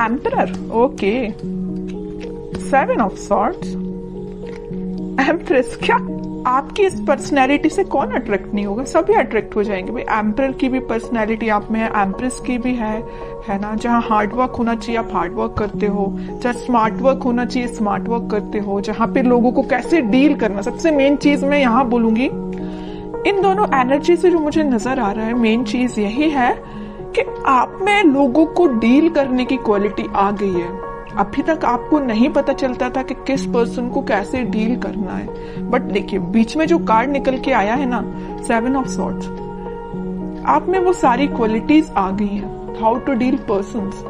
Emperor, okay, 7 of swords, empress. क्या आपकी इस पर्सनैलिटी से कौन अट्रैक्ट नहीं होगा? सभी अट्रैक्ट हो जाएंगे भाई। एम्परर की भी पर्सनैलिटी आप में है, एम्प्रेस की भी है ना। जहाँ हार्ड वर्क होना चाहिए आप हार्ड वर्क करते हो, जहाँ स्मार्ट वर्क होना चाहिए स्मार्ट वर्क करते हो, जहाँ पे लोगों को कैसे डील करना, सबसे मेन चीज मैं यहाँ बोलूंगी, इन दोनों एनर्जी से जो मुझे नजर आ रहा है मेन चीज यही है कि आप में लोगों को डील करने की क्वालिटी आ गई है। अभी तक आपको नहीं पता चलता था कि किस पर्सन को कैसे डील करना है, बट देखिए बीच में जो कार्ड निकल के आया है ना, 7 ऑफ सॉर्ड्स, आप में वो सारी क्वालिटीज आ गई हैं। How to deal persons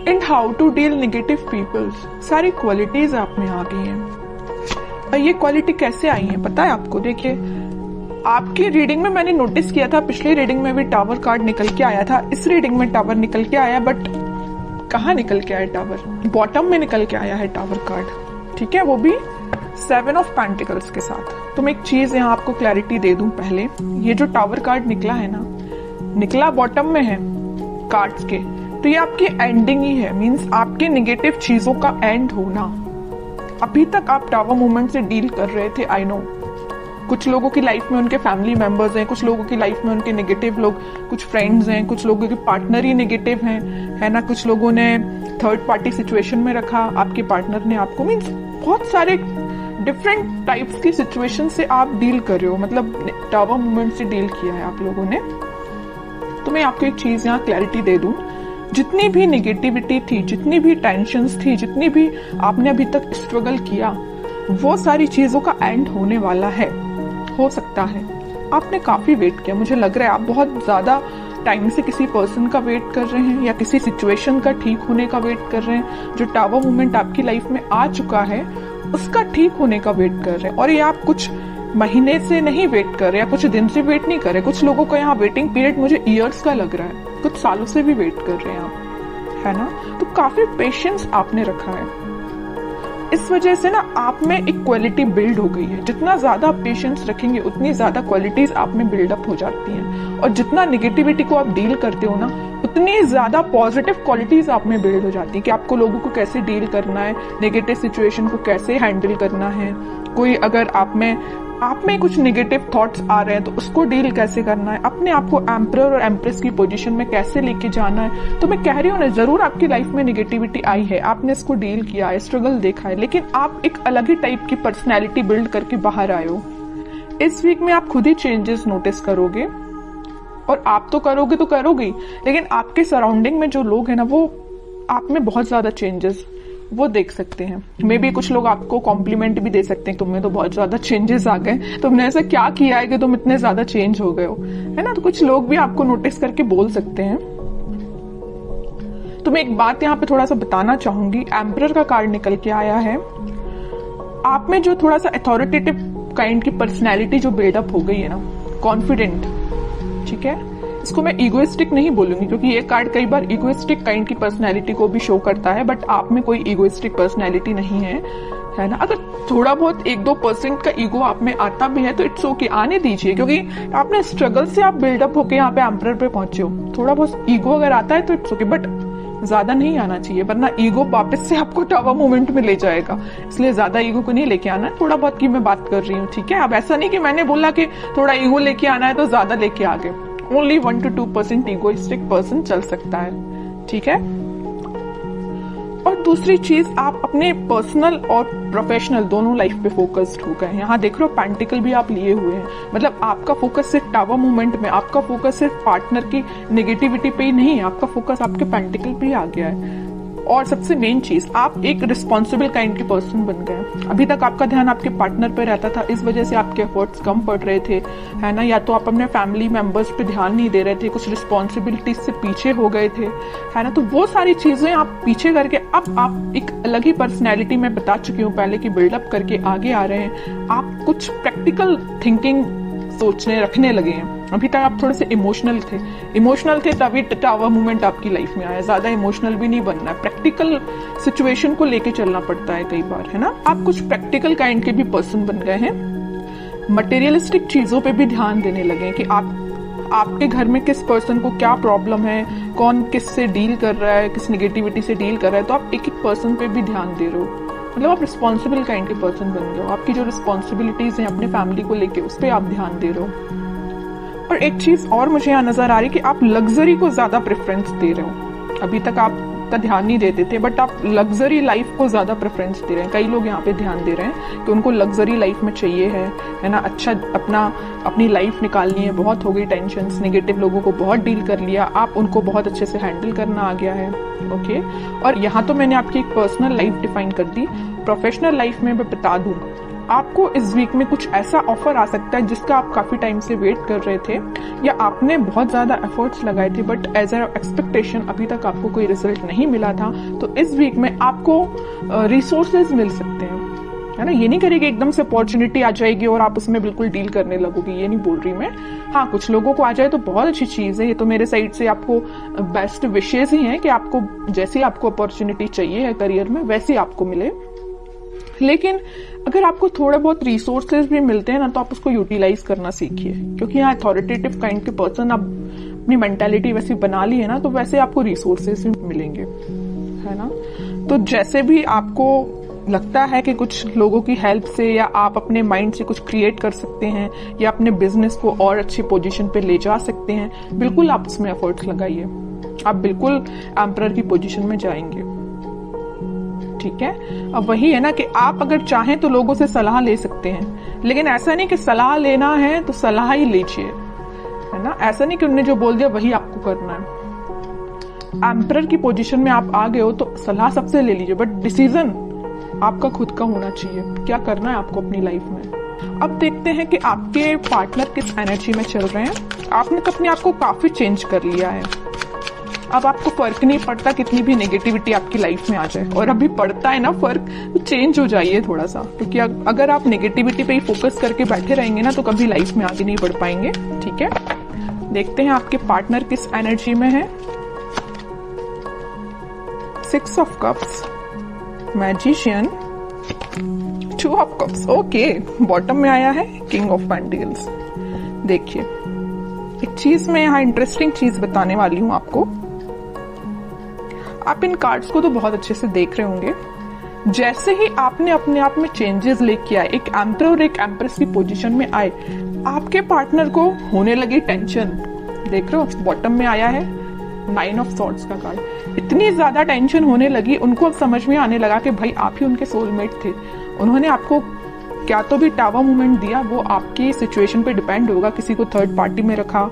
and how to deal negative peoples, सारी क्वालिटीज आप में आ गई हैं। और ये क्वालिटी कैसे आई है पता है आपको? देखिए आपकी रीडिंग में मैंने नोटिस किया था, पिछली रीडिंग में भी टावर कार्ड निकल के आया था, इस रीडिंग में टावर निकल के आया, बट कहाँ निकल के आया टावर? बॉटम में निकल के आया है टावर कार्ड, ठीक है, वो भी 7 ऑफ पेंटिकल्स के साथ। तो मैं एक चीज यहाँ आपको क्लैरिटी दे दूं पहले, ये जो टावर कार्ड निकला है ना, निकला बॉटम में है कार्ड्स के, तो ये आपकी एंडिंग ही है, मींस आपके नेगेटिव चीजों का एंड होना। अभी तक आप टावर मूवमेंट से डील कर रहे थे, आई नो। कुछ लोगों की लाइफ में उनके फैमिली मेंबर्स हैं, कुछ लोगों की लाइफ में उनके नेगेटिव लोग, कुछ फ्रेंड्स हैं, कुछ लोगों के पार्टनर ही नेगेटिव हैं, है ना। कुछ लोगों ने थर्ड पार्टी सिचुएशन में रखा, आपके पार्टनर ने आपको, मीन्स बहुत सारे डिफरेंट टाइप्स की सिचुएशन से आप डील कर रहे हो, मतलब टावर मूवमेंट से डील किया है आप लोगों ने। तो मैं आपको एक चीज यहाँ क्लैरिटी दे दूं, जितनी भी नेगेटिविटी थी, जितनी भी टेंशन्स थी, जितनी भी आपने अभी तक स्ट्रगल किया, वो सारी चीजों का एंड होने वाला है। हो सकता है आपने काफी वेट किया, मुझे लग रहा है आप बहुत ज्यादा टाइम से किसी पर्सन का वेट कर रहे हैं या किसी सिचुएशन का ठीक होने का वेट कर रहे हैं। जो टावर मूवमेंट आपकी लाइफ में आ चुका है उसका ठीक होने का वेट कर रहे हैं, और ये आप कुछ महीने से नहीं वेट कर रहे या कुछ दिन से वेट नहीं कर रहे। कुछ लोगों का यहाँ वेटिंग पीरियड मुझे ईयर्स का लग रहा है, कुछ सालों से भी वेट कर रहे हैं आप, है ना। तो काफी पेशेंस आपने रखा है, इस वजह से ना आप में एक क्वालिटी बिल्ड हो गई है। जितना ज्यादा आप पेशेंस रखेंगे उतनी ज्यादा क्वालिटीज आप में बिल्डअप हो जाती हैं, और जितना निगेटिविटी को आप डील करते हो ना उतनी ज्यादा पॉजिटिव क्वालिटीज आप में बिल्ड हो जाती है कि आपको लोगों को कैसे डील करना है, नेगेटिव सिचुएशन को कैसे हैंडल करना है। कोई अगर आप में कुछ नेगेटिव थॉट्स आ रहे हैं तो उसको डील कैसे करना है, अपने आप को एम्परर और एम्प्रेस की पोजीशन में कैसे लेके जाना है। तो मैं कह रही हूँ ना, जरूर आपकी लाइफ में नेगेटिविटी आई है, आपने इसको डील किया है, स्ट्रगल देखा है, लेकिन आप एक अलग ही टाइप की पर्सनैलिटी बिल्ड करके बाहर आए हो। इस वीक में आप खुद ही चेंजेस नोटिस करोगे, और आप तो करोगे तो करोगे, लेकिन आपके सराउंडिंग में जो लोग हैं ना, वो आप में बहुत ज्यादा चेंजेस वो देख सकते हैं। मे बी कुछ लोग आपको कॉम्प्लीमेंट भी दे सकते हैं, तुम्हें तो बहुत ज्यादा चेंजेस आ गए, तुमने ऐसा क्या किया है कि तुम इतने ज्यादा चेंज हो गए हो, है ना। तो कुछ लोग भी आपको नोटिस करके बोल सकते हैं। तो मैं एक बात यहाँ पे थोड़ा सा बताना चाहूंगी, एम्परर का कार्ड निकल के आया है, आप में जो थोड़ा सा अथॉरिटेटिव काइंड की पर्सनैलिटी जो बिल्डअप हो गई है ना, कॉन्फिडेंट, ठीक है। इसको मैं इगोइस्टिक नहीं बोलूंगी, क्योंकि ये कार्ड कई बार इगोइस्टिक काइंड की पर्सनैलिटी को भी शो करता है, बट आप में कोई इगोइस्टिक पर्सनैलिटी नहीं है ना। अगर थोड़ा बहुत 1-2% का ईगो आप में आता भी है तो इट्स ओके, आने दीजिए, क्योंकि आपने स्ट्रगल से आप बिल्डअप होके यहाँ पे एम्परर पे पहुंचे हो। थोड़ा बहुत ईगो अगर आता है तो इट्स ओके, बट ज्यादा नहीं आना चाहिए, वरना ईगो वापस से आपको टावर मूवमेंट में ले जाएगा। इसलिए ज्यादा ईगो को नहीं लेके आना है, थोड़ा बहुत की मैं बात कर रही हूँ, ठीक है। अब ऐसा नहीं कि मैंने बोला कि थोड़ा ईगो लेके आना है तो ज्यादा लेके आ गए। ओनली 1 to 2% इगोइस्टिक पर्सन चल सकता है, ठीक है। और दूसरी चीज, आप अपने पर्सनल और प्रोफेशनल दोनों लाइफ पे फोकस्ड हो गए। यहाँ देख रहे हो पेंटिकल भी आप लिए हुए हैं, मतलब आपका फोकस सिर्फ टावर मूवमेंट में, आपका फोकस सिर्फ पार्टनर की नेगेटिविटी पे ही नहीं है, आपका फोकस आपके पेंटिकल पे ही आ गया है। और सबसे मेन चीज, आप एक रिस्पॉन्सिबल काइंड के पर्सन बन गए। अभी तक आपका ध्यान आपके पार्टनर पे रहता था, इस वजह से आपके एफर्ट्स कम पड़ रहे थे, है ना। या तो आप अपने फैमिली मेंबर्स पे ध्यान नहीं दे रहे थे, कुछ रिस्पॉन्सिबिलिटीज से पीछे हो गए थे, है ना। तो वो सारी चीजें आप पीछे करके अब आप एक अलग ही पर्सनैलिटी में, बता चुकी हूँ पहले, की बिल्डअप करके आगे आ रहे हैं। आप कुछ प्रैक्टिकल थिंकिंग सोचने रखने लगे हैं। अभी तक आप थोड़े से इमोशनल थे तभी टावर मूवमेंट आपकी लाइफ में आया। ज्यादा इमोशनल भी नहीं बनना है, प्रैक्टिकल सिचुएशन को लेके चलना पड़ता है कई बार, है ना। आप कुछ प्रैक्टिकल काइंड के भी पर्सन बन गए हैं, मटेरियलिस्टिक चीजों पे भी ध्यान देने लगे कि आप आपके घर में किस पर्सन को क्या प्रॉब्लम है, कौन किस से डील कर रहा है, किस नेगेटिविटी से डील कर रहा है, तो आप एक एक पर्सन पे भी ध्यान दे रहे हो। मतलब आप रिस्पॉन्सिबल काइंड के पर्सन बन गए हो। आपकी जो रिस्पॉन्सिबिलिटीज हैं अपने फैमिली को लेके, उस पर आप ध्यान दे रहे हो। और एक चीज और मुझे यहाँ नजर आ रही है कि आप लग्जरी को ज्यादा प्रेफरेंस दे रहे हो। अभी तक आप का ध्यान नहीं देते थे, बट आप लग्जरी लाइफ को ज्यादा प्रेफरेंस दे रहे हैं। कई लोग यहाँ पे ध्यान दे रहे हैं कि उनको लग्जरी लाइफ में चाहिए है ना, अच्छा अपनी लाइफ निकालनी है। बहुत हो गई टेंशन, नेगेटिव लोगों को बहुत डील कर लिया, आप उनको बहुत अच्छे से हैंडल करना आ गया है। ओके, और यहाँ तो मैंने आपकी एक पर्सनल लाइफ डिफाइन कर दी। प्रोफेशनल लाइफ में मैं बता दूं, आपको इस वीक में कुछ ऐसा ऑफर आ सकता है जिसका आप काफी टाइम से वेट कर रहे थे, या आपने बहुत ज्यादा एफर्ट्स लगाए थे, बट एज ए एक्सपेक्टेशन अभी तक आपको कोई रिजल्ट नहीं मिला था। तो इस वीक में आपको रिसोर्सेज मिल सकते हैं, है ना। ये नहीं करेगी एकदम से अपॉर्चुनिटी आ जाएगी और आप उसमें बिल्कुल डील करने लगोगे, ये नहीं बोल रही मैं। हाँ, कुछ लोगों को आ जाए तो बहुत अच्छी चीज है। ये तो मेरे साइड से आपको बेस्ट विशेष ही है कि आपको जैसी आपको अपॉर्चुनिटी चाहिए है करियर में, वैसी आपको मिले। लेकिन अगर आपको थोड़ा बहुत रिसोर्सेज भी मिलते हैं ना, तो आप उसको यूटिलाइज करना सीखिए, क्योंकि यहाँ अथॉरिटेटिव काइंड के पर्सन आप अपनी मेंटालिटी वैसी बना ली है ना, तो वैसे आपको रिसोर्सेज भी मिलेंगे, है ना। तो जैसे भी आपको लगता है कि कुछ लोगों की हेल्प से या आप अपने माइंड से कुछ क्रिएट कर सकते हैं या अपने बिजनेस को और अच्छी पोजीशन पे ले जा सकते हैं, बिल्कुल आप उसमें एफर्ट्स लगाइए। आप बिल्कुल एम्परर की पोजीशन में जाएंगे, ठीक है। अब वही है ना कि आप अगर चाहें तो लोगों से सलाह ले सकते हैं, लेकिन ऐसा नहीं कि सलाह लेना है तो सलाह ही लीजिए, है ना। ऐसा नहीं कि उन्होंने जो बोल दिया वही आपको करना है। एम्परर की पोजीशन में आप आ गए हो तो सलाह सबसे ले लीजिए, बट डिसीजन आपका खुद का होना चाहिए, क्या करना है आपको अपनी लाइफ में। अब देखते हैं कि आपके पार्टनर किस एनर्जी में चल रहे हैं। आपने तो अपने आप को काफी चेंज कर लिया है। अब आपको फर्क नहीं पड़ता कितनी भी नेगेटिविटी आपकी लाइफ में आ जाए, और अभी पड़ता है ना फर्क, तो चेंज हो जाइए थोड़ा सा, क्योंकि अगर आप नेगेटिविटी पे ही फोकस करके बैठे रहेंगे ना, तो कभी लाइफ में आगे नहीं बढ़ पाएंगे, ठीक है। देखते हैं आपके पार्टनर किस एनर्जी में है। 6 of cups, magician, 2 of cups, okay. Bottom में आया है किंग ऑफ पेंटिकल्स। देखिए, एक चीज मैं यहाँ इंटरेस्टिंग चीज बताने वाली हूं आपको। आप इन कार्ड्स को तो बहुत अच्छे से देख रहे होंगे। जैसे ही आपने अपने आप में चेंजेस लेके आए, एक एम्परर और एक एम्प्रेस की पोजीशन में आए, आपके पार्टनर को होने लगी टेंशन। देख रहे हो, बॉटम में आया है 9 ऑफ सॉर्ड्स का कार्ड। इतनी ज्यादा टेंशन होने लगी, उनको अब समझ में आने लगा कि भाई आप ही उनके सोलमेट थे। उन्होंने आपको क्या तो भी टावर मूवमेंट दिया, वो आपकी सिचुएशन पे डिपेंड होगा। किसी को थर्ड पार्टी में रखा,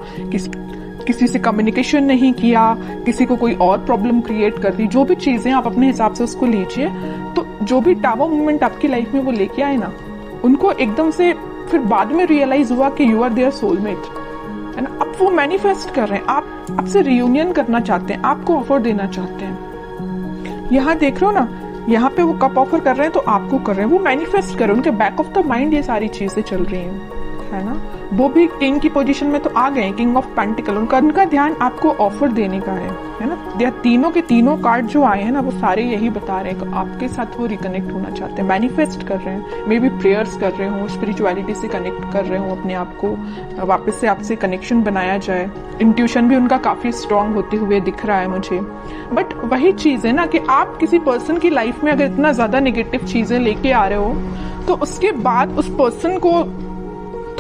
किसी से कम्युनिकेशन नहीं किया, किसी को कोई और प्रॉब्लम क्रिएट कर दी, जो भी चीजें आप अपने हिसाब से उसको लीजिए। तो जो भी टावर मूवमेंट आपकी लाइफ में वो लेके आए ना, उनको एकदम से फिर बाद में रियलाइज हुआ कि यू आर देयर सोलमेट, है ना। अब वो मैनिफेस्ट कर रहे हैं, आप आपसे रियूनियन करना चाहते हैं, आपको ऑफर देना चाहते हैं। यहाँ देख रहे हो ना, यहाँ पे वो कप ऑफर कर रहे हैं तो आपको कर रहे हैं, वो मैनिफेस्ट कर रहे हैं। उनके बैक ऑफ द माइंड ये सारी चीजें चल रही हैं, है ना। वो भी किंग की पोजीशन में तो आ गए, किंग ऑफ पेंटिकल। उनका ध्यान आपको ऑफर देने का है ना। यह तीनों के तीनों कार्ड जो आए हैं ना, वो सारे यही बता रहे हैं कि आपके साथ वो रिकनेक्ट होना चाहते हैं, मैनिफेस्ट कर रहे हैं। मे बी प्रेयर्स कर रहे हो, स्पिरिचुअलिटी से कनेक्ट कर रहे हो, अपने आप को वापस से आपसे कनेक्शन बनाया जाए। इंट्यूशन भी उनका काफी स्ट्रांग होते हुए दिख रहा है मुझे। बट वही चीज है ना कि आप किसी पर्सन की लाइफ में अगर इतना ज्यादा नेगेटिव चीजें लेके आ रहे हो, तो उसके बाद उस पर्सन को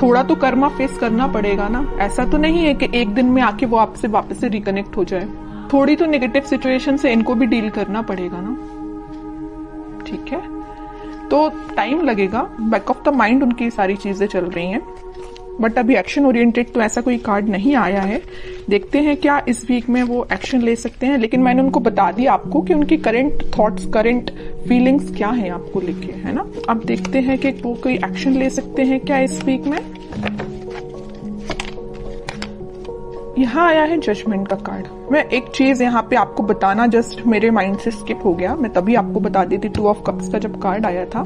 थोड़ा तो कर्मा फेस करना पड़ेगा ना। ऐसा तो नहीं है कि एक दिन में आके वो आपसे वापस से रिकनेक्ट हो जाए। थोड़ी तो नेगेटिव सिचुएशन से इनको भी डील करना पड़ेगा ना, ठीक है। तो टाइम लगेगा, बैक ऑफ द माइंड उनकी सारी चीजें चल रही हैं, बट अभी एक्शन ओरिएंटेड तो ऐसा कोई कार्ड नहीं आया है। देखते हैं क्या इस वीक में वो एक्शन ले सकते हैं। लेकिन मैंने उनको बता दिया आपको कि उनकी करंट थॉट्स, करंट फीलिंग्स क्या है आपको लेके, है ना। अब देखते हैं कि वो कोई एक्शन ले सकते हैं क्या इस वीक में। यहाँ आया है जजमेंट का कार्ड। मैं एक चीज यहाँ पे आपको बताना जस्ट मेरे माइंड से स्किप हो गया, मैं तभी आपको बता देती। 2 ऑफ कप्स का जब कार्ड आया था,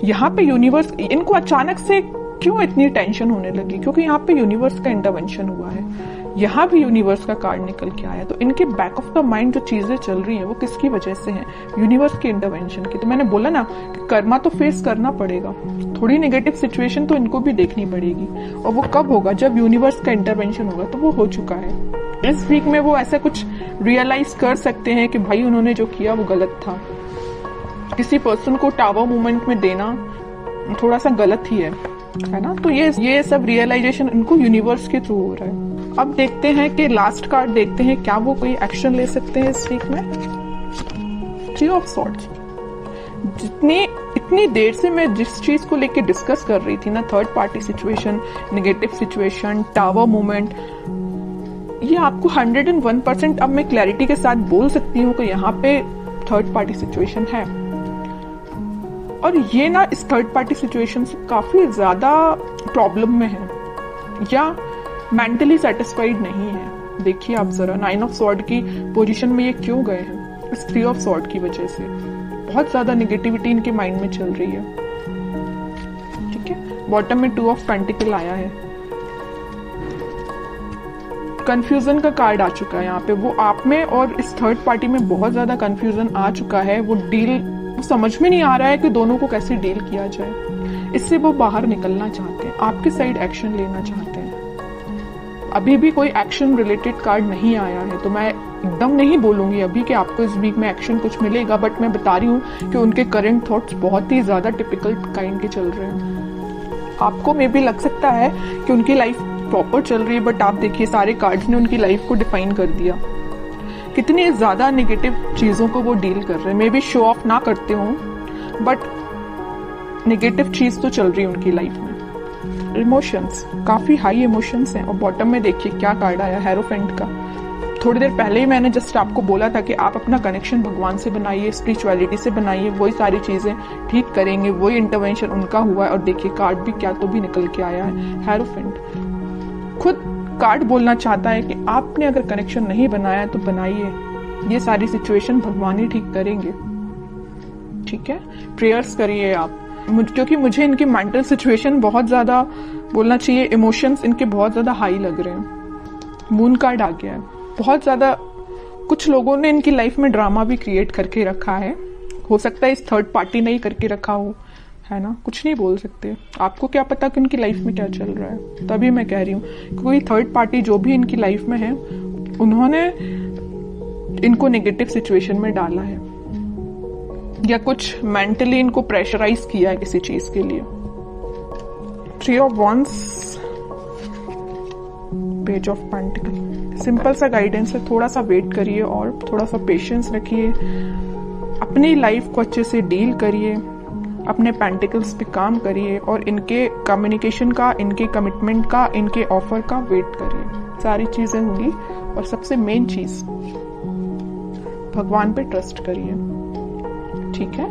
यहाँ पे यूनिवर्स, इनको अचानक से क्यों इतनी टेंशन होने लगी, क्योंकि यहाँ पे यूनिवर्स का इंटरवेंशन हुआ है। यहाँ भी यूनिवर्स का कार्ड निकल के आया। तो इनके बैक ऑफ द माइंड जो चीजें चल रही हैं वो किसकी वजह से हैं? यूनिवर्स के इंटरवेंशन की। तो मैंने बोला ना कि कर्मा तो फेस करना पड़ेगा, थोड़ी नेगेटिव सिचुएशन तो इनको भी देखनी पड़ेगी। और वो कब होगा? जब यूनिवर्स का इंटरवेंशन होगा। तो वो हो चुका है। इस वीक में वो ऐसा कुछ रियलाइज कर सकते हैं कि भाई उन्होंने जो किया वो गलत था। किसी पर्सन को टावर मूवमेंट में देना थोड़ा सा गलत ही है ना। तो ये सब रियलाइजेशन इनको यूनिवर्स के थ्रू हो रहा है। अब देखते हैं कि लास्ट कार्ड देखते हैं, क्या वो कोई एक्शन ले सकते हैं इस वीक में। 3 ऑफ सॉर्ड्स। इतनी देर से मैं जिस चीज को लेके डिस्कस कर रही थी ना, third party situation, negative situation, tower movement, ये आपको 101% अब मैं क्लैरिटी के साथ बोल सकती हूँ कि यहाँ पे थर्ड पार्टी सिचुएशन है। और ये ना इस थर्ड पार्टी सिचुएशन से काफी ज्यादा प्रॉब्लम में है या मेंटली सेटिस्फाइड नहीं है। देखिए आप जरा 9 ऑफ सॉर्ड की पोजीशन में ये क्यों गए हैं? इस 3 ऑफ सॉर्ड की वजह से बहुत ज्यादा नेगेटिविटी इनके माइंड में चल रही है। ठीक है, बॉटम में 2 ऑफ पेंटिकल आया है। कंफ्यूजन का कार्ड आ चुका है यहाँ पे। वो आप में और इस थर्ड पार्टी में बहुत ज्यादा कंफ्यूजन आ चुका है। वो समझ में नहीं आ रहा है कि दोनों को कैसे डील किया जाए। इससे वो बाहर निकलना चाहते हैं, आपके साइड एक्शन लेना चाहते हैं। अभी भी कोई एक्शन रिलेटेड कार्ड नहीं आया है, तो मैं एकदम नहीं बोलूंगी अभी कि आपको इस वीक में एक्शन कुछ मिलेगा, बट मैं बता रही हूँ कि उनके करंट थॉट्स बहुत ही ज्यादा टिपिकल काइंड के चल रहे हैं। आपको मे भी लग सकता है कि उनकी लाइफ प्रॉपर चल रही है, बट आप देखिए सारे कार्ड्स ने उनकी लाइफ को डिफाइन कर दिया। कितनी ज्यादा नेगेटिव चीजों को वो डील कर रहे हैं। मे बी शो ऑफ ना करते हो, बट नेगेटिव चीज तो चल रही है उनकी लाइफ में। इमोशंस, काफी हाई इमोशंस हैं। और बॉटम में देखिए क्या कार्ड आया, हेरोफेंट का। थोड़ी देर पहले ही मैंने जस्ट आपको बोला था कि आप अपना कनेक्शन भगवान से बनाइए, स्पिरिचुअलिटी से बनाइए, वही सारी चीजें ठीक करेंगे, वही इंटरवेंशन उनका हुआ है। और देखिए कार्ड भी क्या तो भी निकल के आया है, हेरोफेंट। खुद कार्ड बोलना चाहता है कि आपने अगर कनेक्शन नहीं बनाया तो बनाइए, ये सारी सिचुएशन भगवान ही ठीक करेंगे। ठीक है, प्रेयर्स करिए आप, क्योंकि मुझे इनकी मेंटल सिचुएशन बहुत ज्यादा बोलना चाहिए, इमोशंस इनके बहुत ज्यादा हाई लग रहे हैं। मून कार्ड आ गया है। बहुत ज्यादा कुछ लोगों ने इनकी लाइफ में ड्रामा भी क्रिएट करके रखा है। हो सकता है इस थर्ड पार्टी ने ही करके रखा हो, है ना। कुछ नहीं बोल सकते, आपको क्या पता कि उनकी लाइफ में क्या चल रहा है। तभी मैं कह रही हूँ कोई थर्ड पार्टी जो भी इनकी लाइफ में है, उन्होंने इनको नेगेटिव सिचुएशन में डाला है या कुछ मेंटली इनको प्रेशराइज किया है किसी चीज के लिए। 3 of wands, page of pentacle. Simple सा गाइडेंस है, थोड़ा सा वेट करिए और थोड़ा सा पेशेंस रखिए, अपनी लाइफ को अच्छे से डील करिए, अपने पेंटिकल्स पे काम करिए और इनके कम्युनिकेशन का, इनके कमिटमेंट का, इनके ऑफर का वेट करिए। सारी चीजें होंगी। और सबसे मेन चीज, भगवान पे ट्रस्ट करिए। ठीक है।